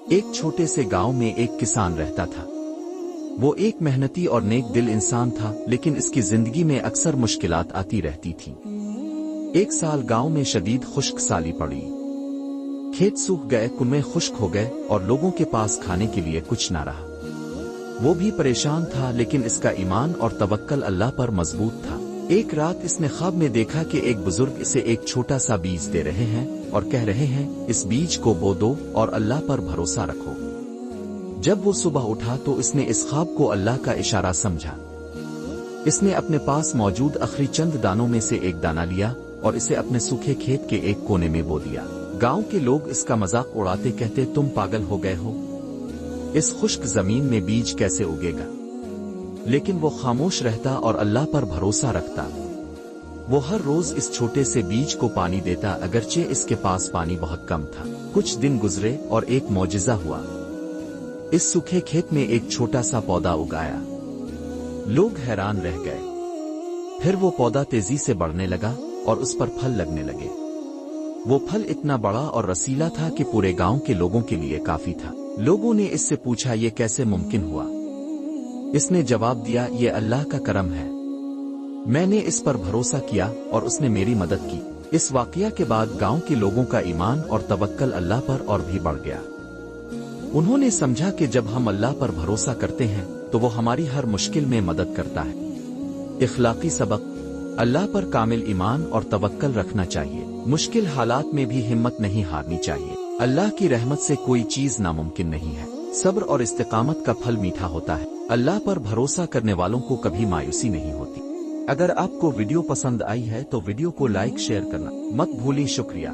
ایک چھوٹے سے گاؤں میں ایک کسان رہتا تھا۔ وہ ایک محنتی اور نیک دل انسان تھا، لیکن اس کی زندگی میں اکثر مشکلات آتی رہتی تھیں۔ ایک سال گاؤں میں شدید خشک سالی پڑی۔ کھیت سوکھ گئے، کنویں خشک ہو گئے اور لوگوں کے پاس کھانے کے لیے کچھ نہ رہا۔ وہ بھی پریشان تھا، لیکن اس کا ایمان اور توکل اللہ پر مضبوط تھا۔ ایک رات اس نے خواب میں دیکھا کہ ایک بزرگ اسے ایک چھوٹا سا بیج دے رہے ہیں اور کہہ رہے ہیں، اس بیج کو بو دو اور اللہ پر بھروسہ رکھو۔ جب وہ صبح اٹھا تو اس نے اس خواب کو اللہ کا اشارہ سمجھا۔ اس نے اپنے پاس موجود آخری چند دانوں میں سے ایک دانہ لیا اور اسے اپنے سوکھے کھیت کے ایک کونے میں بو دیا۔ گاؤں کے لوگ اس کا مذاق اڑاتے کہتے، تم پاگل ہو گئے ہو، اس خشک زمین میں بیج کیسے اگے گا؟ لیکن وہ خاموش رہتا اور اللہ پر بھروسہ رکھتا۔ وہ ہر روز اس چھوٹے سے بیج کو پانی دیتا، اگرچہ اس کے پاس پانی بہت کم تھا۔ کچھ دن گزرے اور ایک معجزہ ہوا۔ اس سوکھے کھیت میں ایک چھوٹا سا پودا اگایا۔ لوگ حیران رہ گئے۔ پھر وہ پودا تیزی سے بڑھنے لگا اور اس پر پھل لگنے لگے۔ وہ پھل اتنا بڑا اور رسیلا تھا کہ پورے گاؤں کے لوگوں کے لیے کافی تھا۔ لوگوں نے اس سے پوچھا، یہ کیسے ممکن ہوا؟ اس نے جواب دیا، یہ اللہ کا کرم ہے، میں نے اس پر بھروسہ کیا اور اس نے میری مدد کی۔ اس واقعہ کے بعد گاؤں کے لوگوں کا ایمان اور توکل اللہ پر اور بھی بڑھ گیا۔ انہوں نے سمجھا کہ جب ہم اللہ پر بھروسہ کرتے ہیں تو وہ ہماری ہر مشکل میں مدد کرتا ہے۔ اخلاقی سبق: اللہ پر کامل ایمان اور توکل رکھنا چاہیے۔ مشکل حالات میں بھی ہمت نہیں ہارنی چاہیے۔ اللہ کی رحمت سے کوئی چیز ناممکن نہیں ہے۔ صبر اور استقامت کا پھل میٹھا ہوتا ہے۔ اللہ پر بھروسہ کرنے والوں کو کبھی مایوسی نہیں ہوتی۔ اگر آپ کو ویڈیو پسند آئی ہے تو ویڈیو کو لائک شیئر کرنا مت بھولیں۔ شکریہ۔